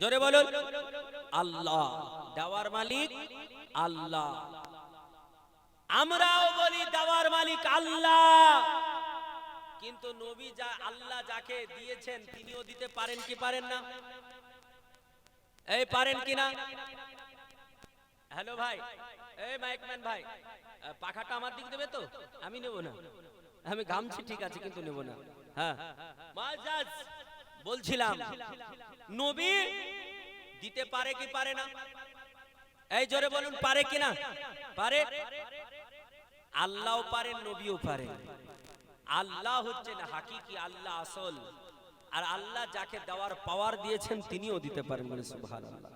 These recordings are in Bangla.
জোরে বলুন আল্লাহ। দেওয়ার মালিক আল্লাহ। আমরাও বলি দেওয়ার মালিক আল্লাহ, কিন্তু নবী যা আল্লাহ যাকে দিয়েছেন তিনিও দিতে পারেন কি পারেন না? এই পারেন কিনা? হ্যালো ভাই, এই মাইকম্যান ভাই, পাখাটা আমার দিক দেবে তো? আমি নেব না, আমি গামছি ঠিক আছে কিন্তু নেব না। হ্যাঁ মাজাজ বলছিলাম, নবী দিতে পারে কি পারে না? এই জোরে বলুন পারে কিনা? পারে। আল্লাহও পারেন, নবীও পারেন। আল্লাহ হচ্ছেন হাকিকি আল্লাহ, আসল। আর আল্লাহ যাকে দেওয়ার পাওয়ার দিয়েছেন তিনিও দিতে পারেন। বলে সুবহানাল্লাহ।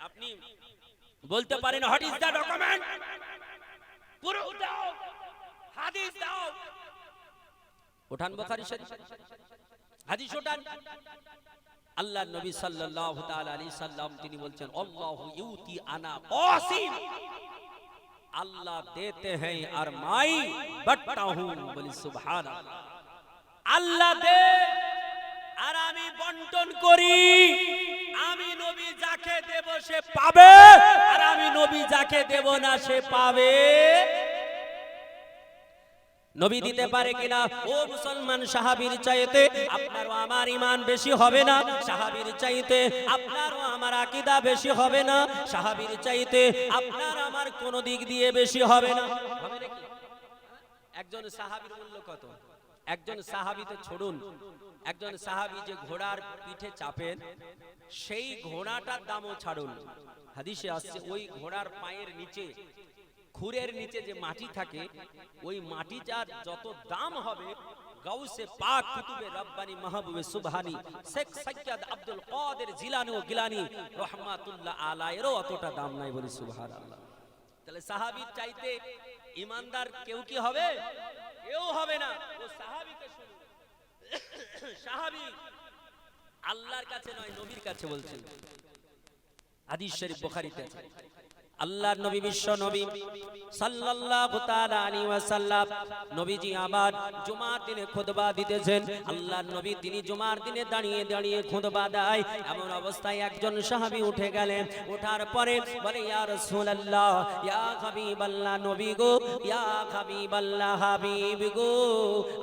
আপনি বলতে পারেন what is the document, proof দাও, হাদিস দাও। ওঠান বুখারী শরীফ হাদিস ওঠান। আল্লাহর নবী সাল্লাল্লাহু তাআলা আলাইহি সাল্লাম তিনি বলছেন আল্লাহু ইউতি আনা কাসিম, আল্লাহ देते हैं और मैं बंटता हूं। বলি সুবহানাল্লাহ। আল্লাহ দে আর আমি বন্টন করি। আমি নবী যাকে দেব সে পাবে, আর আমি নবী যাকে দেব না সে পাবে। নবী দিতে পারে কিনা? ও মুসলমান, সাহাবীর চাইতে আপনারও আমার ঈমান বেশি হবে না? সাহাবীর চাইতে আপনারও আমার আকীদা বেশি হবে না? সাহাবীর চাইতে আপনার আমার কোন দিক দিয়ে বেশি হবে না? হবে নাকি? একজন সাহাবীর মূল্য কত? একজন সাহাবী তো ছড়ুন, একজন সাহাবী যে ঘোড়ার পিঠে চাপেন সেই ঘোড়াটার দামও ছাড়ুন। হাদিসে আসছে ওই ঘোড়ার পায়ের নিচে, খুরের নিচে যে মাটি থাকে, ওই মাটিটার যত দাম হবে গাউসে পাক কুতুবে রব্বানি মাহবুবে সুবহানি শেখ সৈয়দ আব্দুল কাদের জিলানী ও গিলানী রাহমাতুল্লাহ আলাইহিরও অতটা দাম নাই। বলি সুবহানাল্লাহ। তাহলে সাহাবীর চাইতে ঈমানদার কেউ কি হবে? কেউ হবে না। ও সাহাবীকে শুনুন, সাহাবী আল্লাহর কাছে নয় নবীর কাছে বলছেন। হাদিস শরীফ বুখারীতে আছে। আল্লাহর নবী বিশ্ব নবী সাল্লাল্লাহু তাআলা আলাইহি ওয়াসাল্লাম নবীজি আবার জুমার দিনে খুতবা দিতেছেন। আল্লাহর নবী তিনি জুমার দিনে দাঁড়িয়ে দাঁড়িয়ে খুতবা দেয়। এমন অবস্থায় একজন সাহাবী উঠে গেলেন। ওঠার পরে বলে ইয়া রাসূলুল্লাহ, ইয়া হাবিবাল্লাহ, নবী গো, ইয়া হাবিবাল্লাহ, হাবিব গো।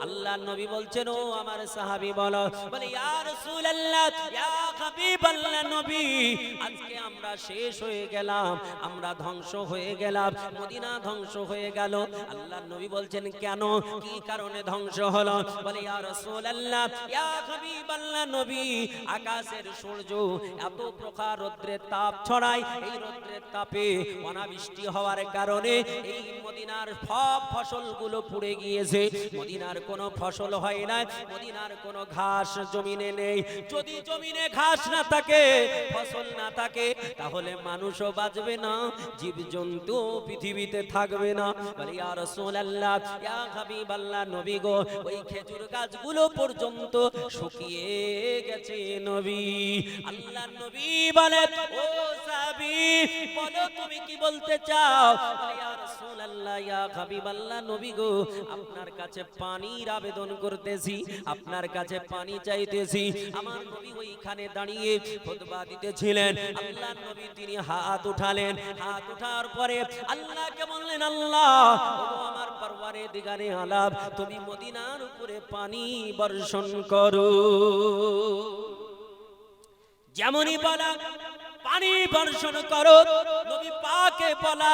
আল্লাহর নবী বলছেন ও আমার সাহাবী বলো। বলে ইয়া রাসূলুল্লাহ, ইয়া হাবিবাল্লাহ, নবী আজকে আমরা শেষ হয়ে গেলাম, আমরা ধ্বংস হয়ে গেলাম, মদিনা ধ্বংস হয়ে গেল। আল্লাহর নবী বলছেন কেন, কি কারণে ধ্বংস হলো? বলে ইয়া রাসূলুল্লাহ, ইয়া হাবিবাল্লাহ, নবী আকাশের সূর্য এত প্রখর রৌদ্রের তাপ ছড়ায়, এই রৌদ্রের তাপে অনাবৃষ্টি হওয়ার কারণে এই মদিনার সব ফসলগুলো পুড়ে গিয়েছে। মদিনার কোনো ফসল হয় না, মদিনার কোনো ঘাস জমিনে নেই। যদি জমিনে ঘাস না থাকে, ফসল না থাকে, তাহলে মানুষও বাঁচবে না, জীবজন্তু পৃথিবীতে থাকবে না। বলে ইয়া রাসূলুল্লাহ, ইয়া হাবিবাল্লাহ, নবী গো ওই খেজুর গাছগুলো পর্যন্ত শুকিয়ে গেছে নবী। আল্লাহর নবী বলে ও সাহাবী বলো তুমি কি বলতে চাও? বলে ইয়া রাসূলুল্লাহ, ইয়া হাবিবাল্লাহ, নবী গো আপনার কাছে পানির আবেদন করতেছি, আপনার কাছে পানি চাইতেছি। আমার নবী ওইখানে দাঁড়িয়ে খুতবা দিতেছিলেন। আল্লাহর নবী তিনি হাত উঠালেন। হাত উঠার পরে আল্লাহকে বললেন আল্লাহ ও আমার পরওয়ারদিগারে আলাম, তুমি মদিনার উপরে পানি বর্ষণ করো। যেমনই বলা পানি বর্ষণ করো, নবী পাকে বলা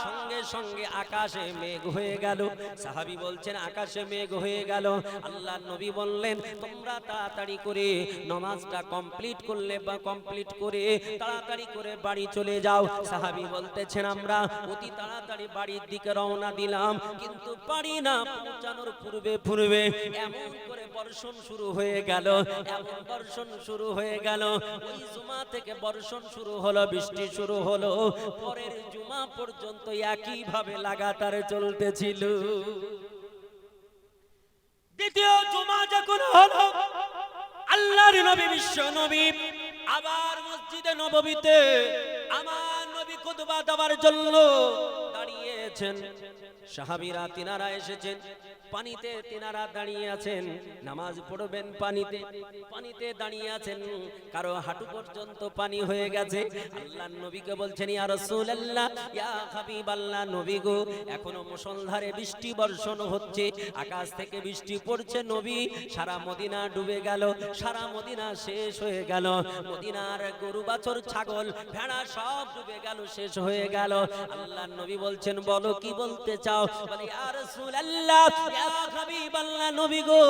সঙ্গে সঙ্গে আকাশে মেঘ হয়ে গেল। সাহাবী বলছেন আকাশে মেঘ হয়ে গেল। আল্লাহর নবী বললেন তোমরা তাড়াতাড়ি করে নামাজটা কমপ্লিট করলে বা কমপ্লিট করে তাড়াতাড়ি করে বাড়ি চলে যাও। সাহাবী বলতেছেন আমরা অতি তাড়াতাড়ি বাড়ির দিকে রওনা দিলাম, কিন্তু পারি না পৌঁছানোর পূর্বে পূর্বে এমন করে বর্ষণ শুরু হয়ে গেল, এমন বর্ষণ শুরু হয়ে গেল। ওই জুমা থেকে বর্ষণ শুরু হলো, বৃষ্টি শুরু হলো, পরের জুমা পর্যন্ত একই ভাবে লাগাতার চলতেছিল। দ্বিতীয় জুমা যখন হলো, আল্লাহর নবী বিশ্ব নবী আবার মসজিদে নববীতে আমার নবী খুতবা দেওয়ার জন্য দাঁড়িয়েছেন। সাহাবীরা তিনারা এসেছেন, পানিতে তিনারা দাঁড়িয়ে আছেন, নামাজ পড়বেন পানিতে, পানিতে দাঁড়িয়ে আছেন, কারো হাঁটু পর্যন্ত পানি হয়ে গেছে। আল্লাহর নবীকে বলছেন, ইয়া রাসূলুল্লাহ, ইয়া হাবিবাল্লাহ, নবী গো, এখনো মুষলধারে বৃষ্টি বর্ষণ হচ্ছে, আকাশ থেকে বৃষ্টি পড়ছে নবী, সারা মদিনা ডুবে গেল, সারা মদিনা শেষ হয়ে গেল, মদিনার গরু বাছর ছাগল ভেড়া সব ডুবে গেল, শেষ হয়ে গেল। আল্লাহর নবী বলছেন, বলো কি বলতে চাও? বলে, ইয়া রাসূলুল্লাহ, ইয়া হাবিবাল্লাহ, নবী গো,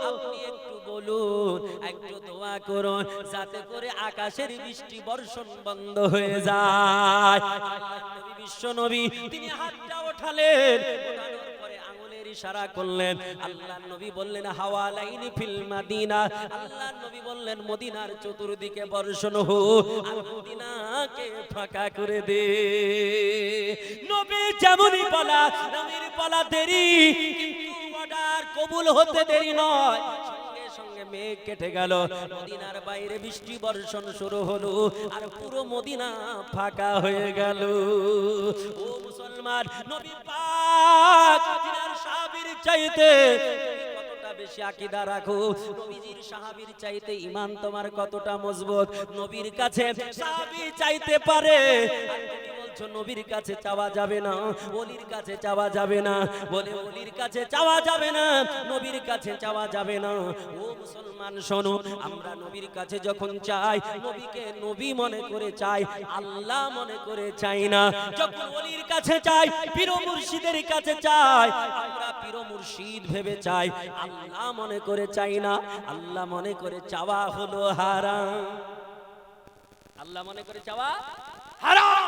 আপনি একটু বলুন, একটু দোয়া করুন, যাতে করে আকাশের বৃষ্টি বর্ষণ বন্ধ হয়ে যায়। আল্লাহর নবী বিশ্ব নবী তিনি হাতটা ওঠালেন, ওঠানোর পরে আঙ্গুলের ইশারা করলেন। আল্লাহর নবী বললেন, হাওয়ালাইনি ফিল মাদিনা, আল্লাহর নবী বললেন, মদিনার চতুর্দিকে বর্ষণ হোক আর মদিনাকে ফাঁকা করে দে। নবী যেমনই বলা, নবীর বলা দেরি, কিন্তু অর্ডার কবুল হতে দেরি নয়। সঙ্গে সঙ্গে মেঘ কেটে গেল, মদিনার বাইরে বৃষ্টি বর্ষণ শুরু হলো, আর পুরো মদিনা ফাঁকা হয়ে গেল। ও মুসলমান, নবী পাক তিনার সাহাবীর চাইতে কতটা বেশি আকীদা রাখো, নবীজির সাহাবীর চাইতে ঈমান তোমার কতটা মজবুত। নবীর কাছে সাহাবী চাইতে পারে, আর তুমি বলছো নবীর কাছে চাওয়া যাবে না, ওলির কাছে চাওয়া যাবে না। বলে, ওলির কাছে চাওয়া যাবে না, নবীর কাছে চাওয়া যাবে না। ও মুসলমান শোনো, আমরা নবীর কাছে যখন চাই, নবীকে নবী মনে করে চাই, আল্লাহ মনে করে চাই না। যখন ওলির কাছে চাই, পীর মুর্শিদের কাছে চাই, আমরা পীর মুর্শিদ ভেবে চাই, আল্লাহ মনে করে চাই না। আল্লাহ মনে করে চাওয়া হলো হারাম, আল্লাহ মনে করে চাওয়া হারাম।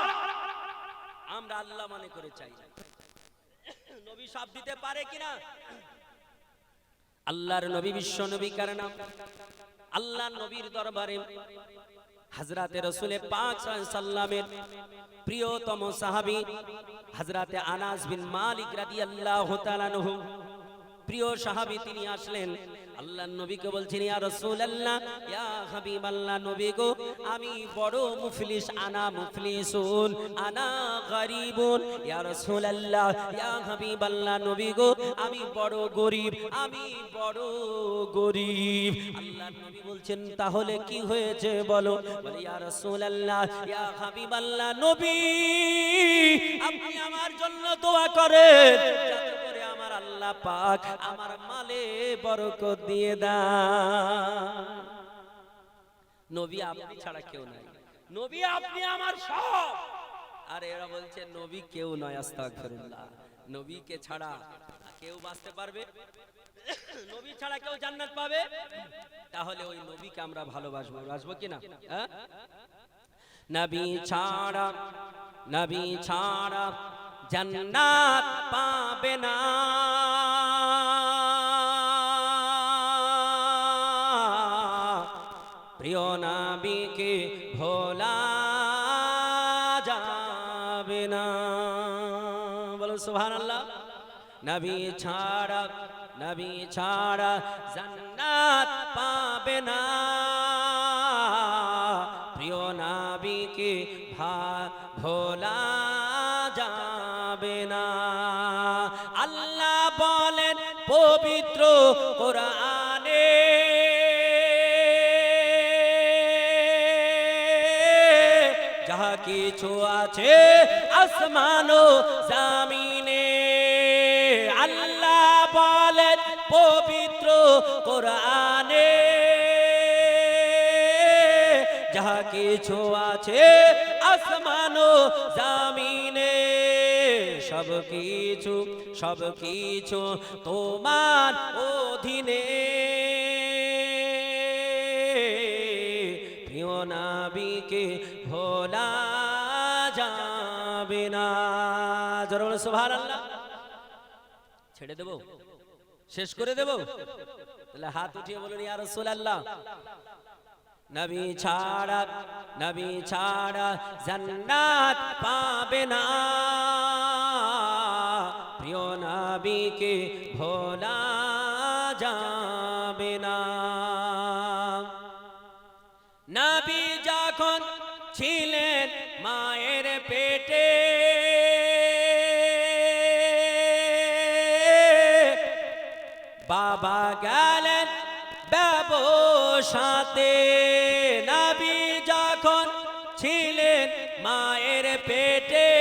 আমরা আল্লাহ মনে করে চাই। নবী সব দিতে পারে কিনা? আল্লাহর নবী বিশ্ব নবী কার নাম? আল্লাহর নবীর দরবারে হযরতে রাসূল পাক সাল্লাল্লাহু আলাইহি সাল্লামের প্রিয়তম সাহাবী হযরতে আনাস বিন মালিক রাদিয়াল্লাহু তাআলা আনহু, প্রিয় সাহাবী, তিনি আসলেন। আল্লাহর নবীকে বলছেন, ইয়া রাসূলুল্লাহ, ইয়া হাবিবাল্লাহ, নবী গো, আমি বড় মুফলিস, আনা মুফলিসুন, আনা গরীবুন। ইয়া রাসূলুল্লাহ, ইয়া হাবিবাল্লাহ, নবী গো, আমি বড় গরীব, আমি বড় গরীব। আল্লাহর নবী বলছেন, তাহলে কি হয়েছে বলো? বলে, ইয়া রাসূলুল্লাহ, ইয়া হাবিবাল্লাহ, নবী, আপনি আমার জন্য দোয়া করেন, যাতে করে আমার আল্লাহ পাক আমার মালে বরকত দিয়ে দেন। নবী আপনি ছাড়া কেউ নাই, নবী আপনি আমার সব। আর এরা বলছে নবী কেউ নয়, আস্তাগফিরুল্লাহ। নবীকে ছাড়া কেউ বাঁচতে পারবে? নবী ছাড়া কেউ জান্নাত পাবে? তাহলে ওই নবীকে আমরা ভালোবাসবো, বাসবো কিনা? হ্যাঁ, নবী ছাড়া, নবী ছাড়া জান্নাত পাবে না। প্রিয় নবীকে ভোলা যাবে না। বলো সুবহানাল্লাহ। নবী ছাড়া, নবী ছাড়া জান্নাত পাবে না। প্রিয় নবীকে ভোলা যাবে না। আল্লাহ বলেন পবিত্র কোরআনে, যাহা কিছু আছে আসমান ও জমিনে, আল্লাহ বলেন পবিত্র কোরআনে, যাহা কিছু আছে আসমান ও জমিনে, সব কিছু, সব কিছু তোমার অধীনে। প্রিয় নবীকে ভোলা যাবে না। জোরে বলো সুবহানাল্লাহ। ছেড়ে দেব, শেষ করে দেব? তাহলে হাত উঠিয়ে বলুন, ইয়া রাসূলুল্লাহ, নবী ছাড়া, নবী ছাড়া জান্নাত পাবে না। প্রিয় নবীকে ভোলা যাবে না। নবী যখন ছিলেন মায়ের পেটে, ছিলেন মায়ের পেটে,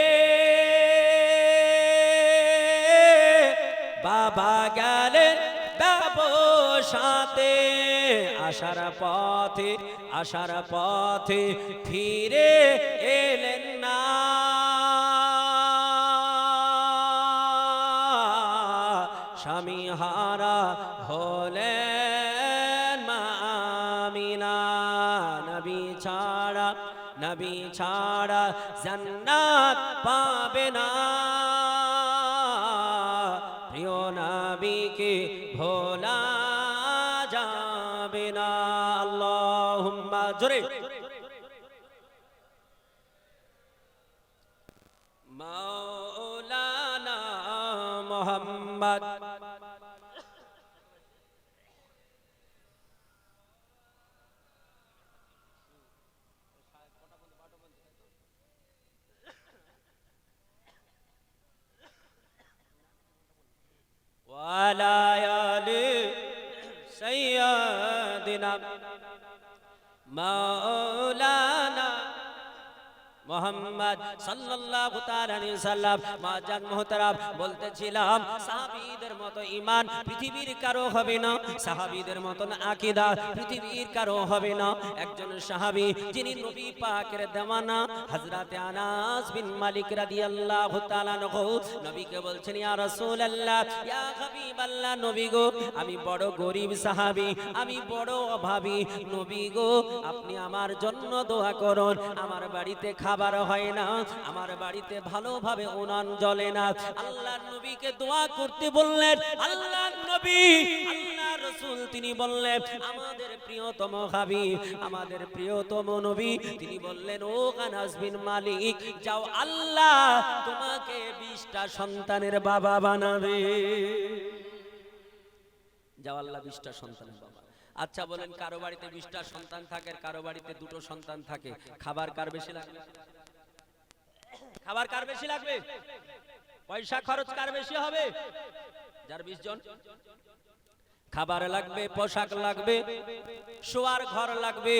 বাবা গেলেন ব্যবসাতে, আসার পথে ফিরে এলেন না। স্বামী হারা হলেন মা আমিনা, নবী ছাড়া জান্নাত পাবে না, প্রিয় নবীকে ভোলা যাবে না। আল্লাহুম্মা জোরে মাওলানা মুহাম্মদ ওয়ালা আলি সাইয়্যিদিনা মাওলানা মুহাম্মদ সাল্লাল্লাহু তাআলা আলাইহি সাল্লাম। মাজান মুহতারাম, বলতেছিলাম সাহাবীদের মতো ঈমান পৃথিবীর কারো হবে না, সাহাবীদের মতন আকীদা পৃথিবীর কারো হবে না। একজন সাহাবী যিনি নবী পাকের দেওয়ানা হযরত আনাস বিন মালিক রাদিয়াল্লাহু তাআলা আনহু নবীকে বলছেন, ইয়া রাসূলুল্লাহ, ইয়া হাবিবাল্লাহ, নবী গো আমি বড় গরীব সাহাবী, আমি বড় অভাবী, নবী গো আপনি আমার জন্য দোয়া করুন। আমার বাড়িতে খাবার হয় না, আমার বাড়িতে ভালোভাবে উনান জ্বলে না। আল্লাহর নবীকে দোয়া করতে বললেন। আল্লাহর নবী, আল্লাহর রাসূল তিনি বললেন, আমাদের প্রিয়তম হাবিব, আমাদের প্রিয়তম নবী তিনি বললেন, ও আনাস বিন মালিক, যাও আল্লাহ তোমাকে 20টা সন্তানের বাবা বানাবে। যাও আল্লাহ 20টা সন্তানের বাবা। আচ্ছা বলেন, কারো বাড়িতে 20টা সন্তান থাকে, কারো বাড়িতে 2টো সন্তান থাকে, খাবার কার বেশি লাগবে? খাবার কার বেশি লাগবে? পয়সা খরচ কার বেশি হবে? যার 20 জন। খাবার লাগবে, পোশাক লাগবে, শোয়ার ঘর লাগবে,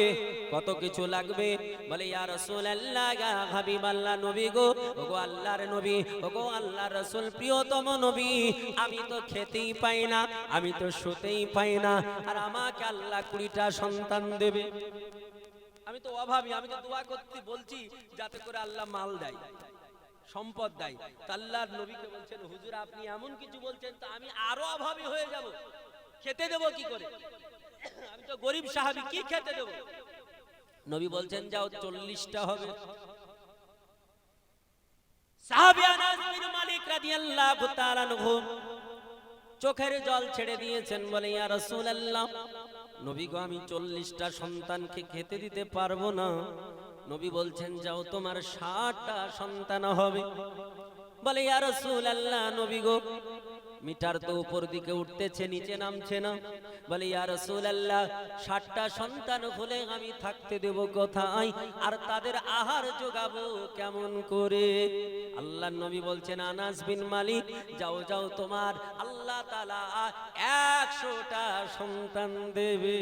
কত কিছু লাগবে। বলে, ইয়া রাসূলুল্লাহ, ইয়া হাবিবাল্লাহ, নবী গো, ওগো আল্লাহর নবী, ওগো আল্লাহর রাসূল, প্রিয়তম নবী, আমি তো খেতেই পাই না, আমি তো শুতেই পাই না, আর আমাকে আল্লাহ 20টা সন্তান দেবে। আমি তো অভাবী, আমি তো দোয়া করতে বলছি যাতে করে আল্লাহ মাল দেয়, সম্পদ দেয়। আল্লাহর নবীকে বলছেন, হুজুর আপনি এমন কিছু বলছেন তো আমি আরো অভাবী হয়ে যাব, খেতে দেব কি করে? আমি তো গরিব সাহাবী, কি খেতে দেব? নবী বলছেন, যাও 40টা হবে। সাহাবী আনাস বিন মালিক রাদিয়াল্লাহু তাআলা আনহু চোখের জল ছেড়ে দিয়েছেন। বলে, ইয়া রাসূলুল্লাহ, নবী গো আমি 40টা সন্তানকে খেতে দিতে পারবো না। নবী বলছেন, যাও তোমার 60টা সন্তান হবে। বলে, ইয়া রাসূলুল্লাহ, নবী গো মিটার তো উপর দিকে উঠতেছে, নিচে নামছে না। বলে, ইয়া রাসূলুল্লাহ, 60টা সন্তান হলে আমি থাকতে দেব কোথায়, আর তাদের আহার যোগাবো কেমন করে? আল্লাহর নবী বলছেন, আনাস বিন মালিক, যাও যাও তোমার আল্লাহ তাআলা 100টা সন্তান দেবে।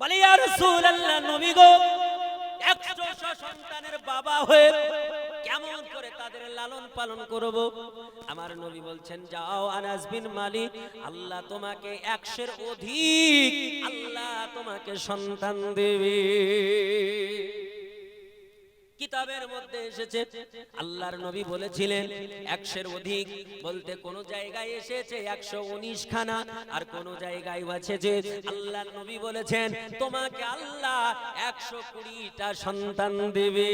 বলে, ইয়া রাসূলুল্লাহ, নবী গো 100 সন্তানের বাবা হয়ে কেমন করে তাদের লালন পালন করব? আমার নবী বলছেন, যাও আনাস বিন মালিক, আল্লাহ তোমাকে 100-এর অধিক আল্লাহ তোমাকে সন্তান দেবে। কিতাবের মধ্যে এসেছে, আল্লাহর নবী বলেছিলেন 100-এর অধিক বলতে কোন জায়গায় এসেছে 119 খানা, আর কোন জায়গায় আছে যে আল্লাহর নবী বলেছেন তোমাকে আল্লাহ 120টা সন্তান দেবে।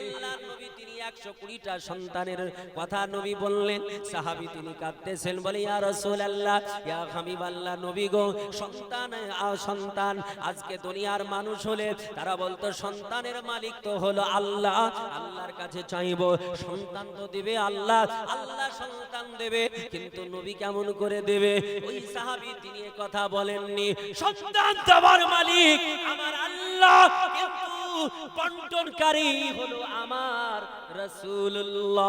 আল্লাহর নবী তিনি 120টা সন্তানের কথা নবী বললেন। সাহাবী তিনি কাঁদতেছেন। বলে, ইয়া রাসূলুল্লাহ, ইয়া হাবিবাল্লাহ, নবী গো সন্তান আজকে দুনিয়ার মানুষ হলে তারা বলতো সন্তানের মালিক তো হলো আল্লাহ, আল্লাহর কাছে চাইবো, সন্তান তো দিবে আল্লাহ, আল্লাহ সন্তান দেবে, কিন্তু নবী কেমন করে দেবে? ওই সাহাবী তিনি কথা বলেননি, সন্তান দেওয়ার মালিক আমার আল্লাহ, কিন্তু বন্টনকারী হলো আমার রাসূলুল্লাহ।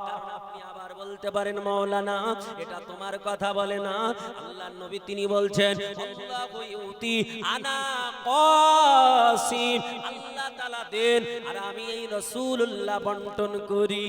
কারণ আপনি আবার বলতে পারেন, মাওলানা এটা তোমার কথা বলে না। আল্লাহর নবী তিনি বলছেন, আল্লাহু ইউতি আনা কাসিম, আপনারা দেন আর আমি এই রাসূলুল্লাহ বন্টন করি।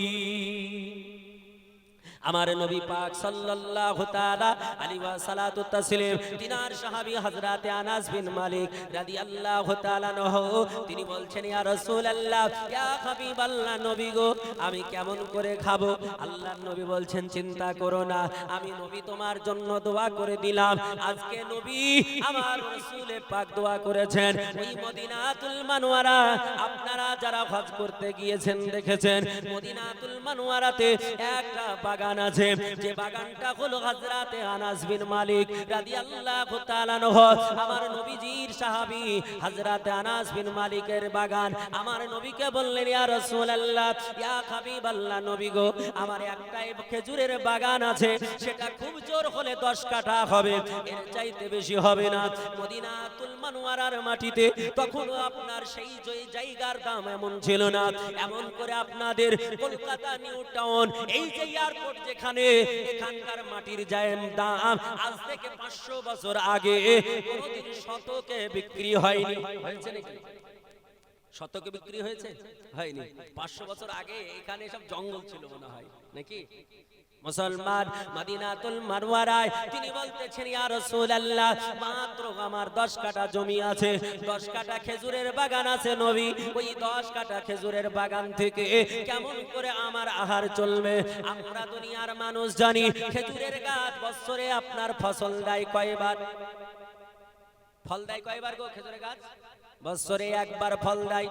আমার নবী পাক সাল্লাল্লাহু তাআলা আলাইহি ওয়া সাল্লাতু তাসলিম তিনার সাহাবী হযরত আনাস বিন মালিক রাদিয়াল্লাহু তাআলা আনহু তিনি বলছেন ইয়া রাসূলুল্লাহ ইয়া হাবিবাল্লাহ নবী গো আমি কেমন করে খাবো? আল্লাহর নবী বলছেন চিন্তা করো না, আমি নবী তোমার জন্য দোয়া করে দিলাম। আজকে নবী আমার রাসূল পাক দোয়া করেছেন ওই মদিনাতুল মানওয়ারা, আপনারা যারা হজ করতে গিয়েছেন দেখেছেন মদিনাতুল মানওয়ারাতে একটা বাগান আছে, যে বাগানটা হলো হযরত আনাস বিন মালিক রাদিয়াল্লাহু তাআলা আনহু আমার নবীজির সাহাবী হযরত আনাস বিন মালিকের বাগান। আমার নবীকে বললেন ইয়া রাসূলুল্লাহ ইয়া হাবিবাল্লাহ নবী গো আমার একটা খেজুরের বাগান আছে, সেটা খুব জোর হলে 10 কাঠা হবে, এর চাইতে বেশি হবে না। মদিনাতুল মানওয়ারার মাটিতে তখনও আপনার সেই জায়গার দাম এমন ছিল না, এমন করে আপনাদের কলকাতা নিউ টাউন এই যে এয়ারপোর্ট যেখানে এখানকার মাটির দাম আজ থেকে 500 বছর আগে কোনদিন শতকে বিক্রি হয়নি। হয়েছে নাকি? শতকে বিক্রি হয়েছে? হয়নি। 500 বছর আগে এখানে সব জঙ্গল ছিল মনে হয় নাকি? মুসলমান মদিনাতুল মানওয়ারায় তিনি বলতেছেন ইয়া রাসূলুল্লাহ মাত্র আমার 10 কাঠা জমি আছে, 10 কাঠা খেজুরের বাগান আছে নবী, ওই 10 কাঠা খেজুরের বাগান থেকে কেমন করে আমার আহার চলবে? আমরা দুনিয়ার মানুষ জানি খেজুরের গাছ বছরে আপনার ফসল দেয় কয়বার? ফল দেয় কয়বার গো খেজুরের গাছ? বছরে একবার ফল দেয়,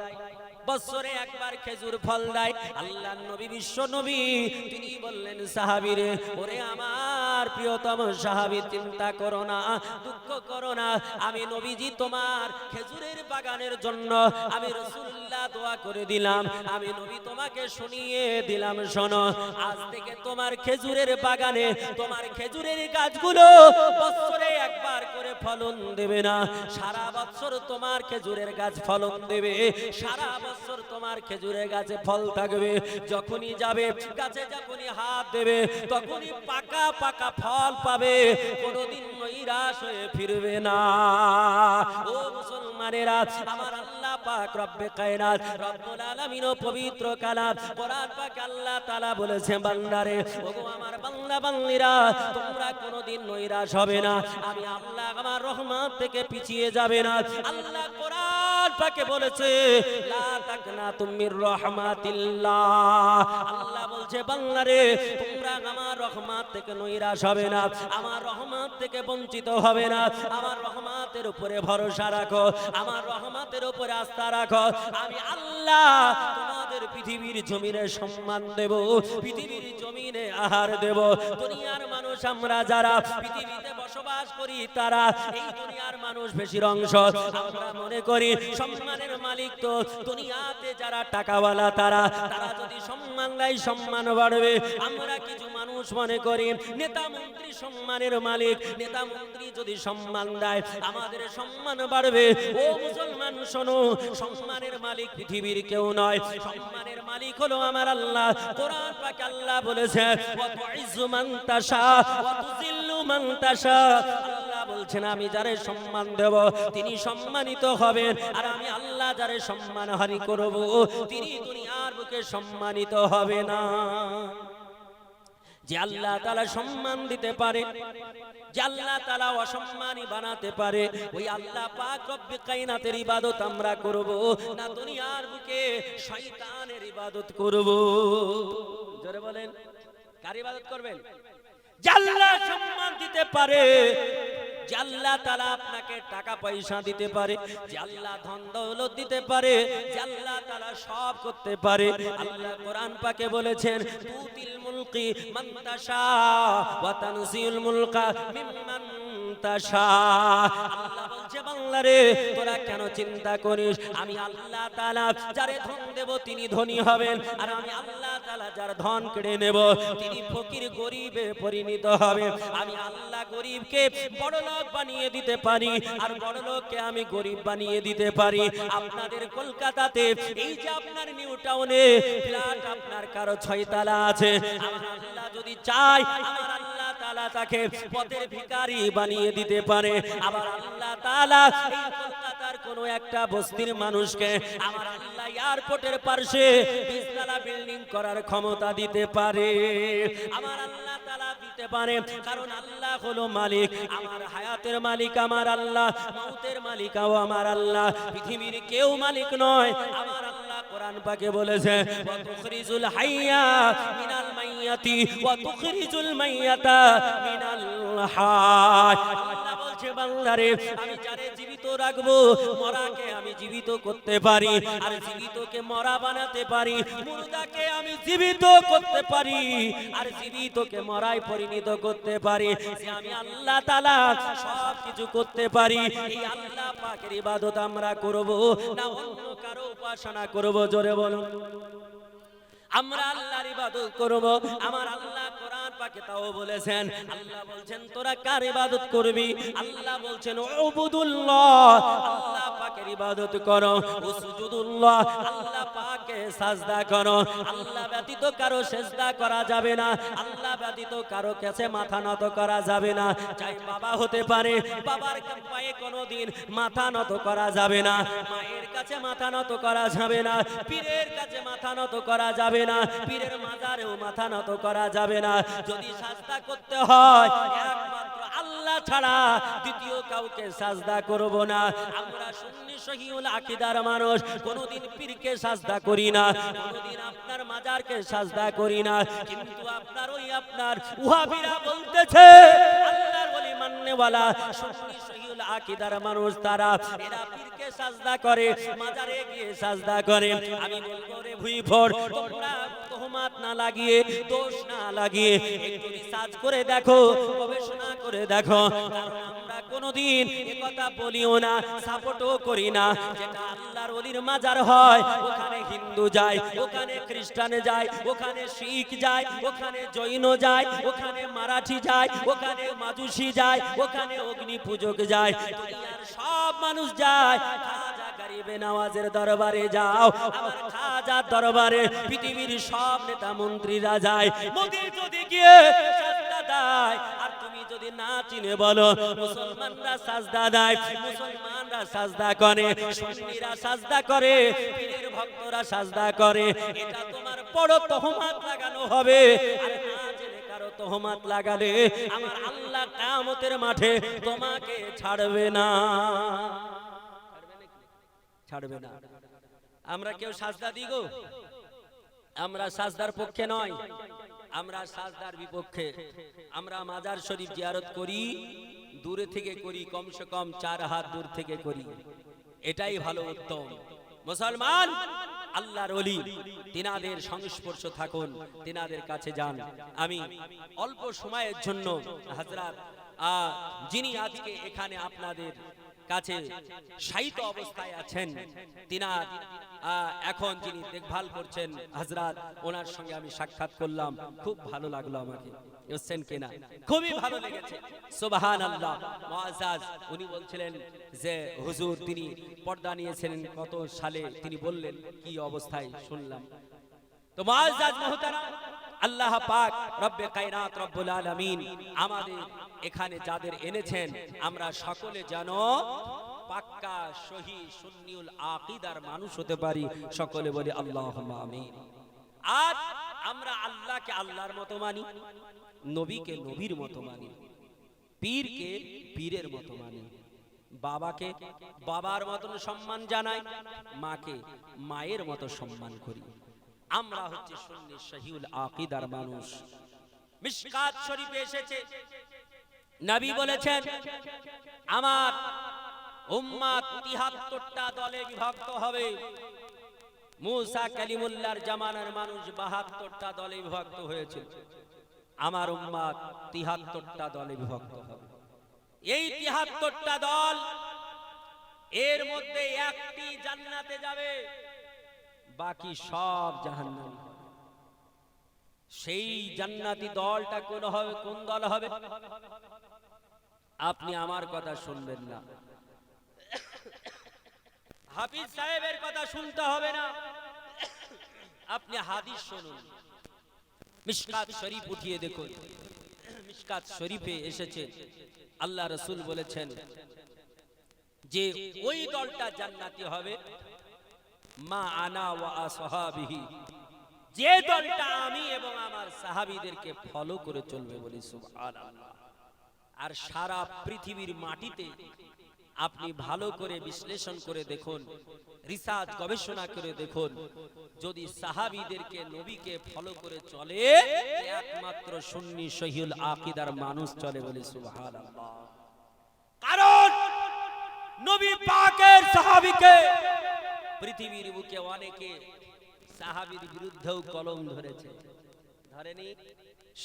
বছরে একবার খেজুর ফল দেয়। আল্লাহর নবী বিশ্ব নবী তিনি বললেন সাহাবীরে ওরে আমার প্রিয়তম সাহাবী চিন্তা করো না, দুঃখ করো না, আমি নবীজি তোমার খেজুরের বাগানের জন্য আমি রাসূলুল্লাহ দোয়া করে দিলাম, আমি নবী তোমাকে শুনিয়ে দিলাম শোনো আজ থেকে তোমার খেজুরের বাগানে তোমার খেজুরের গাছগুলো বছরে একবার করে ফলন দেবে না, সারা বছর তোমার খেজুরের গাছ ফলন দেবে, সারা বছর তোমার খেজুরের গাছে ফল থাকবে, যখনই যাবে গাছে যখনই হাত দেবে তখনই পাকা পাকা ফল পাবে, কোনোদিন নৈরাশ হয়ে ফিরবে না। ও মুসলমানেরা আমার আল্লাহ পাক রব্বে কায়নাত রব্বুল আলামিন পবিত্র কালাম কোরআন পাক আল্লাহ তাআলা বলেছেন বান্দারে ওগো আমার বান্দা বান্দীরা তোমরা কোনোদিন নৈরাশ হবে না, আমি আল্লাহ আমার রহমত থেকে পিছিয়ে যাবে না। আল্লাহ কোরআন পাকে বলেছে লা তাকনাতু মির রাহমাতিল্লাহ, আল্লাহ বলছে বান্দারে তোমরা আমার রহমত থেকে নৈরাশ হবে না, আমার রহমত থেকে বঞ্চিত হবে না, আমার রহমতের উপরে ভরসা রাখো, আমার রহমতের উপরে আস্থা রাখো, আমি আল্লাহ তোমাদের পৃথিবীর জমিনে সম্মান দেব, পৃথিবীর জমিনে আহার দেব। দুনিয়ার মানুষ আমরা যারা পৃথিবীতে বসবাস করি তারা এই দুনিয়ার মানুষ বেশির অংশ আমরা মনে করি সম্মানের মালিক তো দুনিয়াতে যারা টাকাওয়ালা তারা তারা যদি সম্মান দেয় সম্মান বাড়বে। আমরা কিছু মানুষ মনে করি নেতা মন্ত্রী সম্মানের মালিক, নেতা মন্ত্রী যদি সম্মান দেয় আমাদের সম্মান বাড়বে। ও মুসলমান শোনো, সম্মানের মালিক পৃথিবীর কেউ নয়, সম্মানের মালিক হলো আমার আল্লাহ। কোরআন পাকে আল্লাহ বলেছে ওয়া তুইজ্জু মান তাশা ওয়া তুযিল্লু মান তাশা, আল্লাহ বলছেন আমি যারে সম্মান দেব তিনি সম্মানিত হবেন, আর আমি আল্লাহ যারে সম্মানহানি করব তিনি দুনিয়ার বুকে সম্মানিত হবে না। যে আল্লাহ তাআলা সম্মান দিতে পারে, যে আল্লাহ তাআলা অসম্মানী বানাতে পারে, ওই আল্লাহ পাক রব্বে কায়নাতের ইবাদত আমরা করব না দুনিয়ার বুকে শয়তানের ইবাদত করব? জোরে বলেন কার ইবাদত করবেন? যে আল্লাহ সম্মান দিতে পারে, যে আল্লাহ তাআলা আপনাকে টাকা পয়সা দিতে পারে, যে আল্লাহ ধন দৌলত দিতে পারে, যে আল্লাহ তাআলা সব করতে পারে। আল্লাহ কোরআন পাকে বলেছেন তুতিল মুলকি মান তাশা ওয়া তানজিউল মুলকা মিম্মান তাশা। আল্লাহ বলছে বান্দারে তোরা কেন চিন্তা করিস, আমি আল্লাহ তাআলা যারে ধন দেব তিনি ধনী হবেন, আর আমি আল্লাহ তাআলা যার ধন কেড়ে নেব তিনি ফকির গরিবে পরিণত হবে। আমি আল্লাহ গরিবকে বড়লোক বানিয়ে দিতে পারি, আর বড়লোককে আমি গরিব বানিয়ে দিতে পারি। আপনাদের কলকাতাতে এই যে আপনার নিউ টাউনে ফ্ল্যাট আপনার কারো 6 তলা আছে, আমার আল্লাহ যদি চায় আমার আল্লাহ তাআলা তাকে পথের ভিখারি বানিয়ে দিতে পারে। আবার আল্লাহ তাআলা এই কলকাতার কোনো একটা বস্তির মানুষকে আমার আল্লাহ এয়ারপোর্টের পাশে 20 তলা বিল্ডিং করার ক্ষমতা দিতে পারে। আমার আল্লাহ তাআলা দিতে পারে, কারণ আল্লাহ হলো মালিক। আমার হায়াতের মালিক আমার আল্লাহ, মউতের মালিকও আমার আল্লাহ, পৃথিবীর কেউ মালিক নয়। আমার আল্লাহ কোরআন পাকে বলেছে, ওয়া তুখরিজুল হাইয়া মিনাল মাইয়াতি ওয়া তুখরিজুল মাইয়াতা মিনাল হায়। আল্লাহ বলছে, বান্দারে আমি যারে জীবিত রাখবো, মরাকে আমি জীবিত করতে পারি, আর জীবিতকে মরা বানাতে পারি। মুর্দাকে আমি জীবিত করতে পারি, আর জীবিতকে মরায় পরিণত করতে পারি। যে আমি আল্লাহ তাআলা সব কিছু করতে পারি। এই আল্লাহ পাকের ইবাদত আমরা করব না অন্য কারো উপাসনা করব? জোরে বলুন। আমরা আল্লাহর ইবাদত করব। আমার আল্লাহ কোরআন পাকে তাও বলেছেন, আল্লাহ বলছেন তোরা কার ইবাদত করবি? আল্লাহ বলছেন উবুদুল্লাহ, আল্লাহ পাকের ইবাদত করো। উসজুদুল্লাহ, আল্লাহ পাকে সাজদা করো। আল্লাহ ব্যতীত কারো সিজদা করা যাবে না, আল্লাহ ব্যতীত কারো কাছে মাথা নত করা যাবে না। চাই বাবা হতে পারে, বাবার পায়ে কোনোদিন মাথা নত করা যাবে না, মায়ের কাছে মাথা নত করা যাবে না, পীরের কাছে মাথা নত করা যাবে না, পীরের মাজারেও মাথা নত করা যাবে না। যদি সাজদা করতে হয় একমাত্র আল্লাহ ছাড়া দ্বিতীয় কাউকে সাজদা করব না। আমরা সুন্নি সহিহুল আকীদার মানুষ, কোনোদিন পীরকে সাজদা করি না, কোনোদিন আপনার মাজারকে সাজদা করি না। কিন্তু আপনার আপনার ওয়াহাবীরা বলতেছে আল্লাহর ওলি মাননেওয়ালা সুন্নি সহিহুল আকীদার মানুষ তারা, এরা পীরকে সাজদা করে, মাজারে গিয়ে সাজদা করে। আমি বলবো রে ভুইফোর, তোমরা তোহমাত না লাগিয়ে, দোষ না লাগিয়ে একটু রিসার্চ করে দেখো, গবেষণা করে দেখো। কারণ আমরা কোনোদিন একথা বলিও না, সাপোর্টও করি না। যেটা আল্লাহর ওলির মাজার হয়, ওখানে হিন্দু যায়, ওখানে খ্রিস্টান যায়, ওখানে শিখ যায়, ওখানে জৈন যায়, ওখানে মারাঠি যায়, ওখানে মাজুসি যায়, ওখানে অগ্নি পূজক যায়, দুনিয়ার সব মানুষ যায়। খাজা গরিবে নওয়াজের দরবারে যাও, আবার খাজার দরবারে পৃথিবীর সব নেতা মন্ত্রীরা যায়। মোদি যদি গিয়ে সাজদা দেয়, আর তুমি যদি না চিনে বলো মুসলমানরা সাজদা দেয়, মুসলমানরা সাজদা করে, সুন্নিরা সাজদা করে, পীরের ভক্তরা সাজদা করে, এটা তোমার বড় তোহমাত লাগানো হবে। আর না জেনে কারো তোহমাত লাগালে আমার আল্লাহ কিয়ামতের মাঠে তোমাকে ছাড়বে না, ছাড়বে না। আমরা কেউ সাজদা দিই গো? আমরা সাজদার পক্ষে নয়, আমরা সাজদার বিপক্ষে। আমরা মাজার শরীফ জিয়ারত করি, দূরে থেকে করি, কমসে কম 4 হাত দূর থেকে করি, এটাই ভালো, উত্তম। মুসলমান আল্লাহর ওলি, তিনাদের সংস্পর্শ থাকুন, তিনাদের কাছে যান। আমি অল্প সময়ের জন্য হযরত যিনি আজকে এখানে আপনাদের কাছে শায়িত অবস্থায় আছেন, তিনার এখন যিনি দেখভাল করছেন হযরত, ওনার সঙ্গে আমি সাক্ষাৎ করলাম, খুব ভালো লাগলো আমাকে। বুঝছেন কিনা? খুবই ভালো লেগেছে। সুবহানাল্লাহ। মুআজ্জাজ উনি বলছিলেন যে হুজুর তিনি পর্দা নিয়েছিলেন কত সালে, তিনি বললেন কি অবস্থায় শুনলাম। তো মুআজ্জাজ মুহতারাম, আল্লাহ পাক রব্বে কায়নাত রব্বুল আলামিন আমাদের এখানে যাদের এনেছেন, আমরা সকলে যেন পাক্কা সহি সুন্নিউল আকীদার মানুষ হতে পারি। সকলে বলি আল্লাহুম্মা আমিন। আর আমরা আল্লাহকে আল্লাহর মতো মানি, নবীকে নবীর মতো মানি, পীরকে পীরের মতো মানি, বাবাকে বাবার মতন সম্মান জানাই, মাকে মায়ের মতো সম্মান করি। আমরা হচ্ছে সুন্নি সহিহুল আকীদার মানুষ। মিশকাত শরীফে এসেছে, নবী বলেছেন আমার উম্মত ৭৩টা দলে বিভক্ত হবে। মুসা কালিমুল্লাহর জামানার মানুষ ৭২টা দলে বিভক্ত হয়েছে, আমার উম্মত ৭৩টা দলে বিভক্ত হবে। এই ৭৩টা দল, এর মধ্যে একটি জান্নাতে যাবে, বাকি সব জাহান্নামী। সেই জান্নাতি দলটা কোন হবে? কোন দল হবে? আপনি আমার কথা শুনবেন না, হাফিজ সাহেবের কথা শুনতে হবে না, আপনি হাদিস শুনুন। মিশকাত শরীফ উঠিয়ে দেখুন, মিশকাত শরীফে এসেছে আল্লাহ রাসূল বলেছেন যে ওই দলটা জান্নাতি হবে, মা আনা ওয়া আসহাবিহি, যে দলটা আমি এবং আমার সাহাবীদেরকে ফলো করে চলবে, বলি সুবহানাল্লাহ। আর সারা পৃথিবীর মাটিতে আপনি ভালো করে বিশ্লেষণ করে দেখুন, রিসার্চ গবেষণা করে দেখুন, যদি সাহাবীদেরকে নবীকে ফলো করে চলে, একমাত্র সুন্নি সহিহুল আকীদার মানুষ চলে, বলি সুবহানাল্লাহ। কারণ নবী পাকের সাহাবীকে পৃথিবীর বুকে অনেকে সাহাবীর বিরুদ্ধেও কলম ধরেছে, ধরেনি?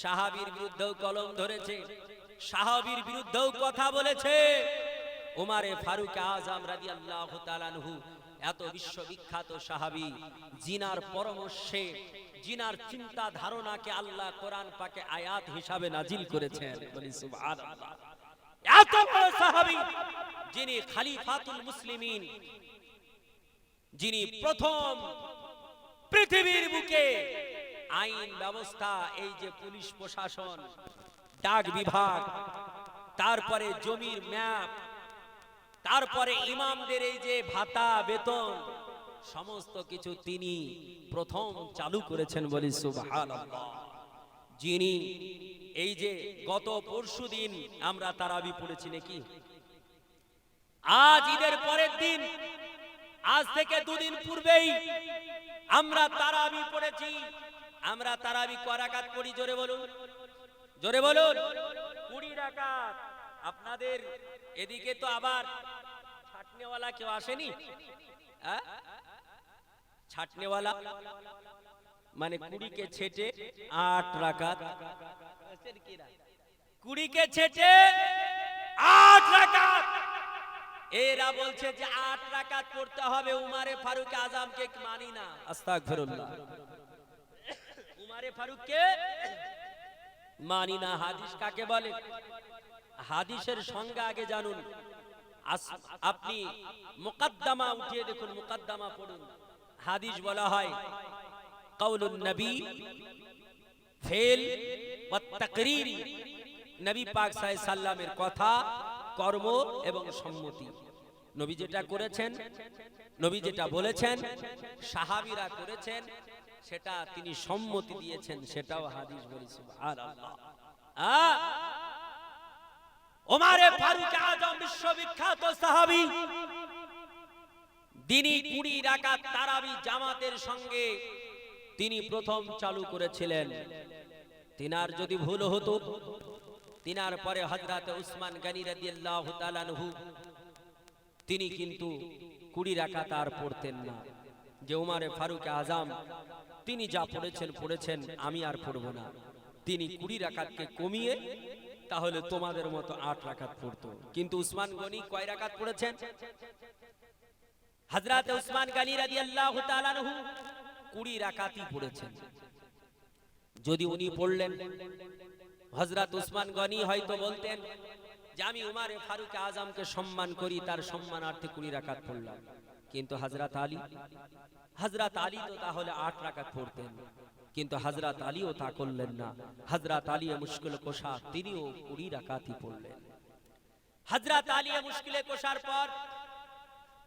সাহাবীর বিরুদ্ধেও কলম ধরেছে, সাহাবীর বিরুদ্ধেও কথা বলেছে। ওমরে ফারুক আজম রাদিয়াল্লাহু তাআলা আনহু এত বিশ্ববিখ্যাত সাহাবী, জিনার পরামর্শে, জিনার চিন্তা ধারণাকে আল্লাহ কোরআন পাকে আয়াত হিসাবে নাজিল করেছেন, বলি সুবহানাল্লাহ। এত বড় সাহাবী, যিনি খলিফাতুল মুসলিমিন, যিনি প্রথম পৃথিবীর বুকে আইন ব্যবস্থা, এই যে পুলিশ প্রশাসন, ডাক বিভাগ, তারপরে জমির ম্যাপ, তারপরে ইমামদের এই যে ভাতা বেতন, সমস্ত কিছু তিনি প্রথম চালু করেছেন, বলি সুবহানাল্লাহ। যিনি এই যে গত পরশুদিন আমরা তারাবি পড়েছি নাকি, আজ ঈদের পরের দিন, আজ থেকে দুদিন পূর্বেই আমরা তারাবি পড়েছি। আমরা তারাবি কয় রাকাত পড়ি? জোরে বলুন, জোরে বলুন। 20 রাকাত। আপনাদের এদিকে তো আবার ছাটনেওয়ালা কেউ আসেনি? ছাটনেওয়ালা মানে 20 কে ছেটে 8 রাকাত, 20 কে ছেটে 8 রাকাত। এরা বলছে যে 8 রাকাত পড়তে হবে। উমারে ফারুক আজমকে মানি না, আস্তাগফিরুল্লাহ। উমারে ফারুককে মানি না। হাদিস কাকে বলে? হাদিসের সংজ্ঞা আগে জানুন। আপনি মুকদ্দমা উঠিয়ে দেখুন, মুকদ্দমা পড়ুন। হাদিস বলা হয় কাউলুন নবী ফেল ওয়া তাকরীর, নবী পাক সাল্লাল্লাহু আলাইহি সাল্লামের কথা, কর্ম এবং সম্মতি। নবী যেটা করেছেন, নবী যেটা বলেছেন, সাহাবীরা করেছেন, সেটা তিনি সম্মতি দিয়েছেন, সেটাও হাদিস, বলি সুবহানাল্লাহ। ওমরে ফারুক আজম বিশ্ববিখ্যাত সাহাবী, তিনি 20 রাকাত তারাবি জামাতের সঙ্গে তিনি প্রথম চালু করেছিলেন। তিনার যদি ভুল হতো, তিনার পরে হযরত উসমান গনি রাদিয়াল্লাহু তাআলা আনহু, তিনি কিন্তু 20 রাকাত আর পড়তেন না। যে ওমরে ফারুক আজম তিনি যা পড়েছেন আমি আর পড়ব না, তিনি 20 রাকাতকে কমিয়ে তাহলে তোমাদের মতো 8 রাকাত পড়তো। কিন্তু উসমান গনি কয় রাকাত পড়েছেন? হযরত উসমান গনি রাদিয়াল্লাহু তাআলা আনহু 20 রাকাতই পড়েছেন। যদি উনি পড়লেন, হযরত উসমান গনি হয়তো বলতেন যে আমি উমরে ফারুক আজমকে সম্মান করি, তার সম্মানার্থে 20 রাকাত পড়লাম। কিন্তু হযরত আলী তো তাহলে 8 রাকাত পড়তেন, কিন্তু হযরত আলীও তা করলেন না। হযরত আলী মুশকিল কোশা, তিনিও 20 রাকাতই পড়লেন। হযরত আলী মুশকিলে কোশার পর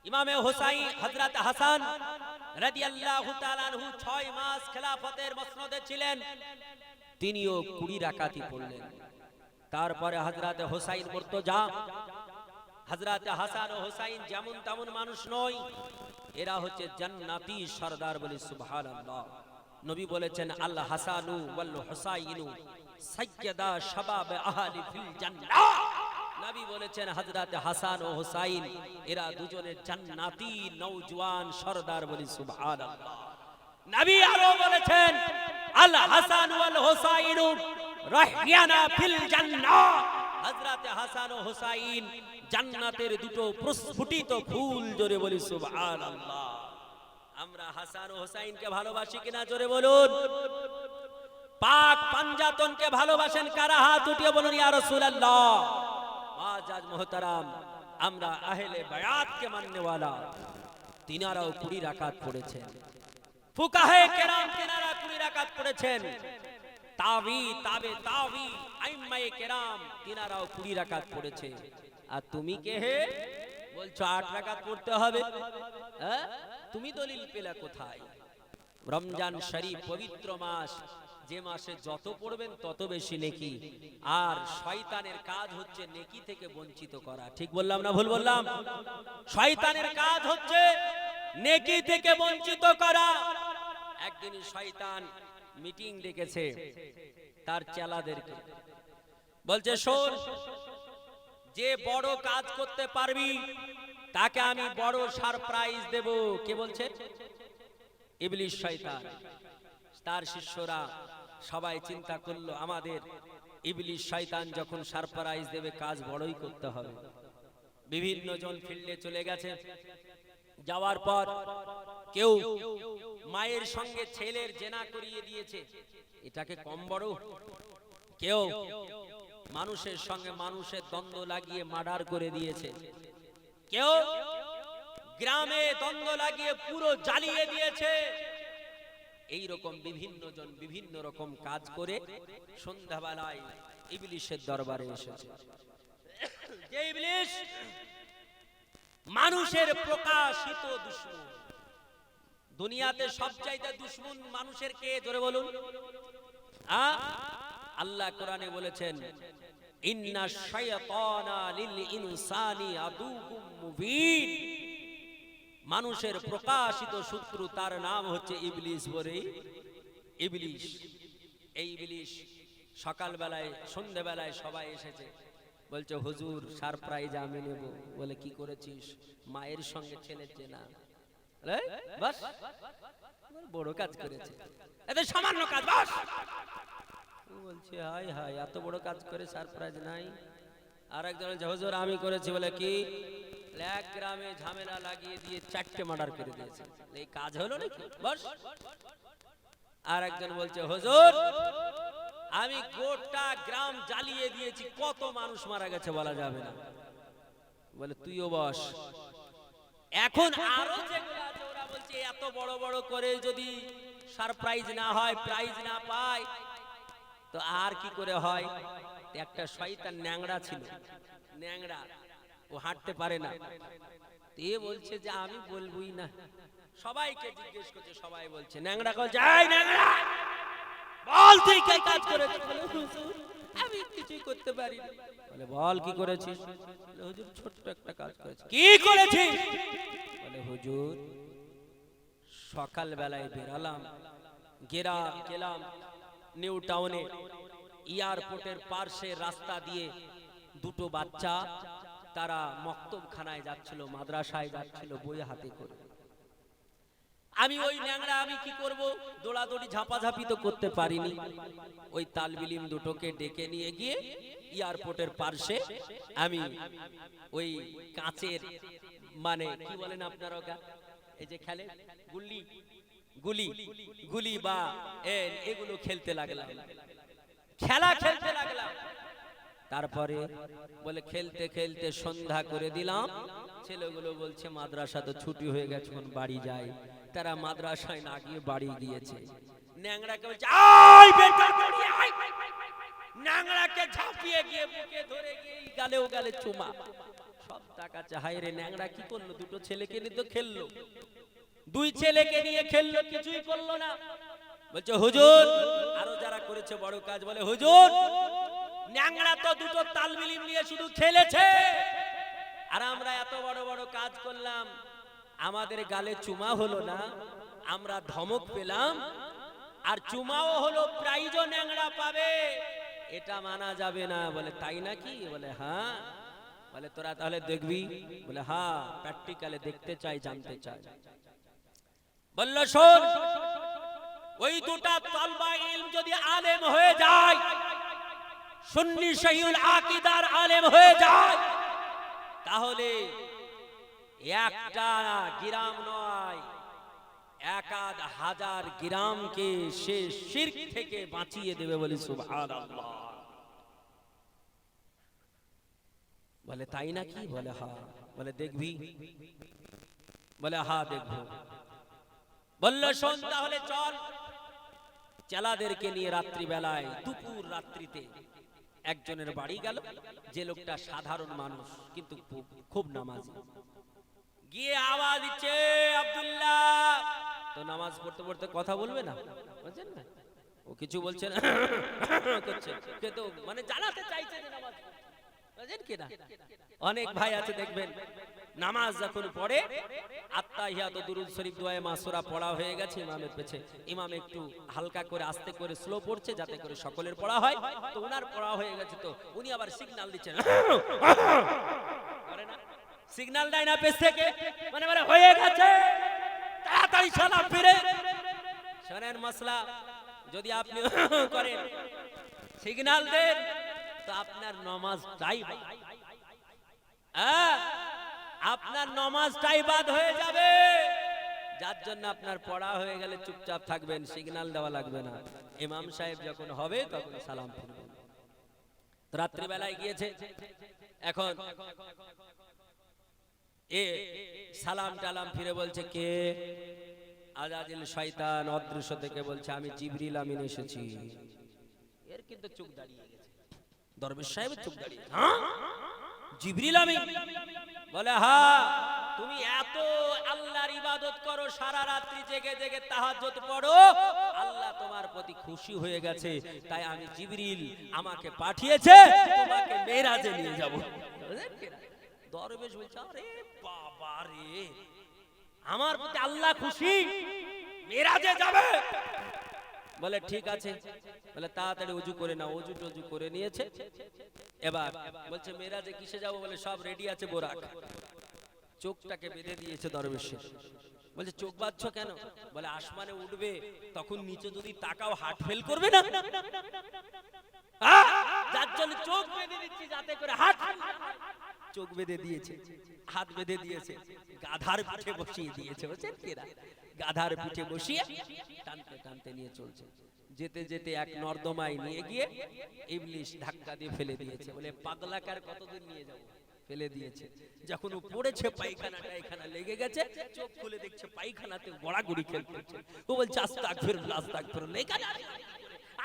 ইমামে হুসাইন হযরত হাসান রাদিয়াল্লাহু তাআলা আনহু 6 মাস খেলাফতের মসনদে ছিলেন, তিনিও 20 রাকাতই পড়লেন। তারপরে হযরত হুসাইন মুর্তজা, হযরত হাসান ও হুসাইন যেমন তেমন মানুষ নয়, এরা হচ্ছে জান্নাতি সরদার, বলি সুবহানাল্লাহ। নবী বলেছেন আল হাসানু ওয়াল হুসাইনু সাইয়্যিদা শাবাব আহলি ফিল জান্নাহ। নবী বলেছেন হযরত হাসান ও হুসাইন এরা দুজনে জান্নাতি নওজোয়ান সরদার, বলি সুবহানাল্লাহ। নবী আরো বলেছেন আল হাসান ওয়াল হুসাইনু রাহয়ানা ফিল জান্নাহ। হযরত হাসান ও হুসাইন জান্নাতের দুটো প্রস্ফুটিত ফুল, জোরে বলি সুবহানাল্লাহ। আমরা হাসান ও হুসাইনকে ভালোবাসি কিনা, জোরে বলুন। পাক পাঞ্জাতনকে ভালোবাসেন কারা? হাত উঠিয়ে বলুন ইয়া রাসূলুল্লাহ। আজ মুহতারাম, আমরা আহলে বায়াতকে মাননেওয়ালা, তিনারাও 20 রাকাত পড়েছেন। ফুকাহে কেরাম তিনারা 20 রাকাত পড়েছেন। তাবি আইম্মায়ে কেরাম তিনারাও 20 রাকাত পড়েছে। আর তুমি কে হে? বলছো 8 রাকাত পড়তে হবে, হ্যাঁ? তুমি দলিল পেলা কোথায়? রমজান শরীফ পবিত্র মাস, যে মাসে যত পড়বেন তত বেশি নেকি, আর শয়তানের কাজ হচ্ছে নেকি থেকে বঞ্চিত করা। ঠিক বললাম না ভুল বললাম? শয়তানের কাজ হচ্ছে নেকি থেকে বঞ্চিত করা। একদিন শয়তান মিটিং ডেকেছে তার চেলাদেরকে, বলছে শোন, যে বড় কাজ করতে পারবি তাকে আমি বড় সারপ্রাইজ দেব। কে বলছে? ইবলিস শয়তান। তার শিষ্যরা সবাই চিন্তা করলো, আমাদের ইবলিস শয়তান যখন সারপ্রাইজ দেবে, কাজ বড়ই করতে হবে। বিভিন্ন জন ফিল্ডে চলে গেছে। যাওয়ার পর কেউ মায়ের সঙ্গে ছেলের জেনা করিয়ে দিয়েছে, এটাকে কম বড়? কেউ মানুষের সঙ্গে মানুষের দ্বন্দ্ব লাগিয়ে মার্ডার করে দিয়েছে, কেউ গ্রামে দ্বন্দ্ব লাগিয়ে পুরো জ্বালিয়ে দিয়েছে। এই রকম বিভিন্ন জন বিভিন্ন রকম কাজ করে সন্ধ্যাবেলায় ইবলিসের দরবারে এসেছে। যে ইবলিস মানুষের প্রকাশিত দুশমন, দুনিয়াতে সবচাইতে দুশমন মানুষের কে? জোরে বলুন। আল্লাহ কোরআনে বলেছেন, ইন্নাশ শায়াতানা লিল ইনসানি আদুউম মুবিন। মানুষের প্রকাশিত শত্রু, তার নাম হচ্ছে ইবলিস। বলে ইবলিস, এই ইবলিস সকালবেলায় সন্ধ্যাবেলায় সবাই এসেছে, বলছে হুজুর সারপ্রাইজ আমি নেব। বলে কি করেছিস? মায়ের সঙ্গে ছেলের জেনা। বাস, বড় কাজ করেছে, এত সামান্য কাজ বাস। বলছে হাই হাই, এত বড় কাজ করে সারপ্রাইজ নাই। আর একজন বলছে হুজুর আমি করেছি। বলে কি? এক গ্রামে ঝামেলা লাগিয়ে দিয়ে 4টে মার্ডার করে দিয়েছে। এই কাজ হলো নাকি? বাস। আর একজন বলছে হুজুর আমি গোটা গ্রাম জ্বালিয়ে দিয়েছি, কত মানুষ মারা গেছে বলা যাবে না। বলে তুইও বস। এখন আরো যেগুলো আছে ওরা বলছে এত বড় বড় করে যদি সারপ্রাইজ না হয়, প্রাইজ না পায়, তো আর কি করে হয়? একটা শয়তান ন্যাংড়া ছিল, ন্যাংড়া, ও হাঁটতে পারে না। এ বলছে যে আমি বলবই না। সবাইকে জিজ্ঞেস করছে, সবাই বলছে ন্যাংড়া বলছে এই ন্যাংড়া বল তুই কি কাজ করেছিস? বলে হুজুর আমি কিছুই করতে পারি না। বলে বল কি করেছিস? বলে হুজুর ছোট্ট একটা কাজ করেছি। কি করেছিস? বলে হুজুর সকাল বেলায় বেরালাম, গেলাম নিউ টাউনে, এয়ারপোর্টের পাশে রাস্তা দিয়ে দুটো বাচ্চা, তারা মক্তবখানায় যাচ্ছিল, মাদ্রাসায় যাচ্ছিল বই হাতে করে। আমি ওই ন্যাংড়া আমি কি করব? দৌড়াদৌড়ি ঝাপাঝাপি তো করতে পারিনি। ওই তালবিলিম দুটোকে ডেকে নিয়ে গিয়ে এয়ারপোর্টের পাশে আমি ওই কাঁচের, মানে কি বলেন আপনারা ওটা, এই যে খেলে গুলি গুলি গুলি বা এগুলো খেলতে লাগলাম, খেলা খেলতে লাগলাম। তারপরে বলে খেলতে খেলতে সন্ধ্যা করে দিলাম। ছেলেগুলো বলছে মাদ্রাসা তো ছুটি হয়ে গেছে, এখন বাড়ি যায়। তারা মাদ্রাসায় না গিয়ে বাড়ি গিয়েছে। ন্যাংড়াকে বলছে আয় বেটা বেরিয়ে আয়। ন্যাংড়াকে ঝাঁপিয়ে গিয়ে বুকে ধরে গিয়ে গালে ও গালে চুমা। সব তাকাচ্ছে, হায় রে ন্যাংড়া কি করলো? দুটো ছেলেকে নিয়ে তো খেললো, দুই ছেলেকে নিয়ে খেললো, কিছুই করলো না। বলছে হুজুর আরো যারা করেছে বড় কাজ, বলে হুজুর ন্যাংড়া তো দুটো তালবিলিম নিয়ে শুধু খেলেছে, আর আমরা এত বড় বড় কাজ করলাম, আমাদের গালে চুমা হলো না, আমরা ধমক পেলাম, আর চুমাও হলো, প্রাইজও ন্যাংড়া পাবে, এটা মানা যাবে না। বলে তাই নাকি? বলে হ্যাঁ। বলে তোরা তাহলে দেখবি? বলে হ্যাঁ, প্র্যাকটিক্যালে দেখতে চাই, জানতে চাই। বলল শোন, ওই দুটা তালবা ইলম যদি আলেম হয়ে যায়, সুন্নি শহীদুল আকীদার আলেম হয়ে যায়, তাহলে একটা গ্রাম নয়, 1000 গ্রামকে সে শিরক থেকে বাঁচিয়ে দেবে। বলি সুবহানাল্লাহ। বলে তাই নাকি? বলে হ্যাঁ। বলে দেখবি? বলে হ্যাঁ দেখবো। বলল শোন তাহলে চল, চেলাদেরকে নিয়ে রাত্রি বেলায়, দুপুর রাত্রিতে একজনের বাড়ি গেল, যে লোকটা সাধারণ মানুষ কিন্তু খুব নামাজি, গিয়ে আওয়াজ দিচ্ছে আব্দুল্লাহ। তো নামাজ পড়তে পড়তে কথা বলবে না, বুঝছেন না, ও কিছু বলছে না করছে, কিন্তু মানে জানাতে চাইছে যে নামাজ পড়ছে, বুঝছেন কি না। অনেক ভাই আছে দেখবেন নামাজ যখন পড়ে আত্তাহিয়াত দুরুদ শরীফ দোয়া মাসুরা পড়া হয়ে গেছে ইমামের পেছে, ইমাম একটু হালকা করে আস্তে করে স্লো পড়ছে যাতে করে সকলের পড়া হয়, তো উনার পড়া হয়ে গেছে, তো উনি আবার সিগন্যাল দিচ্ছেন, করে না সিগন্যাল দেয় না পেছ থেকে, মানে মানে হয়ে গেছে তাড়াতাড়ি সালাম ফিরে। শোনেন মাসলা, যদি আপনি করেন সিগন্যাল দেন তো আপনার নামাজটাই আপনার নামাজটাই বাদ হয়ে যাবে, যার জন্য আপনার পড়া হয়ে গেলে চুপচাপ থাকবেন, সিগন্যাল দেওয়া লাগবে না, ইমাম সাহেব যখন হবে তখন সালাম ফিরবেন। রাত্রি বেলায় গিয়েছে, এখন এ সালাম টালাম ফিরে বলছে কে, আজাজিল শয়তান অদৃশ্য থেকে বলছে আমি জিবরিল আমিন এসেছি। এর কিন্তু চোখ দাঁড়িয়ে গেছে, দরবেশ সাহেবের চোখ দাঁড়িয়ে, হ্যাঁ জিবরিল আমিন? বলে হ্যাঁ, তুমি এত আল্লাহর ইবাদত করো, সারা রাত্রি জেগে জেগে তাহাজ্জুদ পড়ো, আল্লাহ তোমার প্রতি খুশি হয়ে গেছে, তাই আমি জিবরিল আমাকে পাঠিয়েছে তোমাকে মেরাজে নিয়ে যাব। দরবেশ বলছে আরে বাবা রে, আমার প্রতি আল্লাহ খুশি, মেরাজে যাবে? বলে ঠিক আছে, বলে তাড়াতাড়ি ওযু করে নাও। ওযু টযু করে নিয়েছে, এবার বলছে মেরাজে কিসে যাব? বলে সব রেডি আছে বোরাক। চোখটাকে বেঁধে দিয়েছে দরবেশের। বলছে চোখ বাঁধছো কেন? বলে আসমানে উঠবে তখন নিচে যদি তাকাও হার্ট ফেল করবে না, যার জন্য চোখ বেঁধে দিচ্ছি যাতে করে হার্ট। চোখ বেঁধে দিয়েছে, হাত বেঁধে দিয়েছে, গাধার পিঠে বসিয়ে দিয়েছে, বুঝছেন কিনা, গাধার পিঠে বসিয়ে টানতে টানতে নিয়ে চলছে। যেতে যেতে এক নর্দমায় নিয়ে গিয়ে ইবলিশ ধাক্কা দিয়ে ফেলে দিয়েছে। বলে পাগলাকার কতদিন নিয়ে যাব, ফেলে দিয়েছে। যখন ও পড়েছে পায়খানা টায়খানা লেগে গেছে, চোখ খুলে দেখছে পায়খানাতে গড়াগড়ি খেলছে। ও বলছে আস্তাগফিরুল্লাহ আস্তাগফিরুল্লাহ, এখানে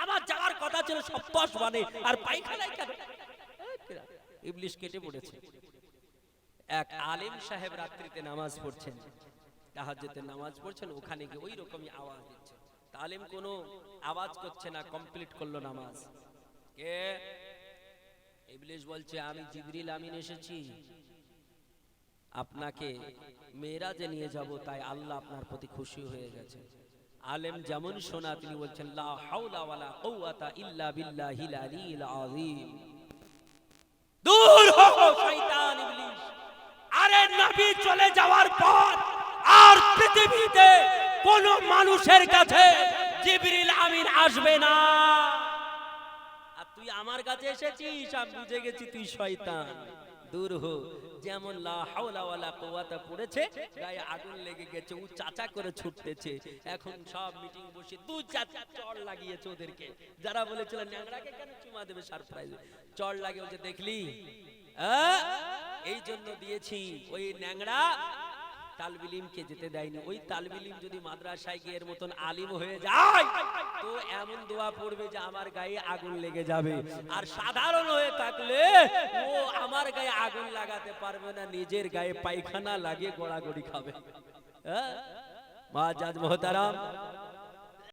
আমার যাওয়ার কথা ছিল সপ্তাহ মানে, আর পায়খানায় কেন? ইবলিশ কেটে পড়েছে। এক আলেম সাহেব রাত্রিতে নামাজ পড়ছেন, তাহাজ্জুদের নামাজ পড়ছেন, ওখানে গিয়ে ওই রকমই আওয়াজ দিচ্ছে। আলেম কোনো আওয়াজ করছে না, কমপ্লিট করলো নামাজ। কে? ইবলিশ বলছে আমি জিবরিল আমিন এসেছি, আপনাকে মেরাজে নিয়ে যাব, তাই আল্লাহ আপনার প্রতি খুশি হয়ে গেছে। আলেম যেমন শোনা তিনি বলছেন লা হাওলা ওয়ালা কুওয়াতা ইল্লা বিল্লাহিল আলিয়্যিল আযীম। দূর হও শয়তান ইবলিশ। আরে নবী চলে যাওয়ার পর আর পৃথিবীতে কোন মানুষের কাছে জিবরিল আমিন আসবে না। আর তুই আমার কাছে এসেছিস, আমি বুঝে গেছি তুই শয়তান, দূর হো। যেমন লা হাওলা ওয়ালা কুওয়াতা পড়েছে, গায়ে আগুন লেগে গেছে, ও চাচা করে ছুটতেছে। এখন সব মিটিং বসে দু চাচা চড় লাগিয়েছে ওদেরকে, যারা বলেছিল ন্যাংরাকে কেন চুমা দেবে সারপ্রাইজ, চড় লাগিয়ে বলছে দেখলি এই জন্য দিয়েছি। ওই ন্যাংরা তালবিলিমকে যেতে দেয়নি। ওই তালবিলিম যদি মাদ্রাসায় গিয়ে এর মতন আলিম হয়ে যায় তো এমন দোয়া পড়বে যে আমার গায়ে আগুন লেগে যাবে। আর সাধারণ হয়ে থাকলে ও আমার গায়ে আগুন লাগাতে পারবে না, নিজের গায়ে পায়খানা লাগিয়ে গোড়াগড়ি খাবে। মা জাজ মোহতারাম,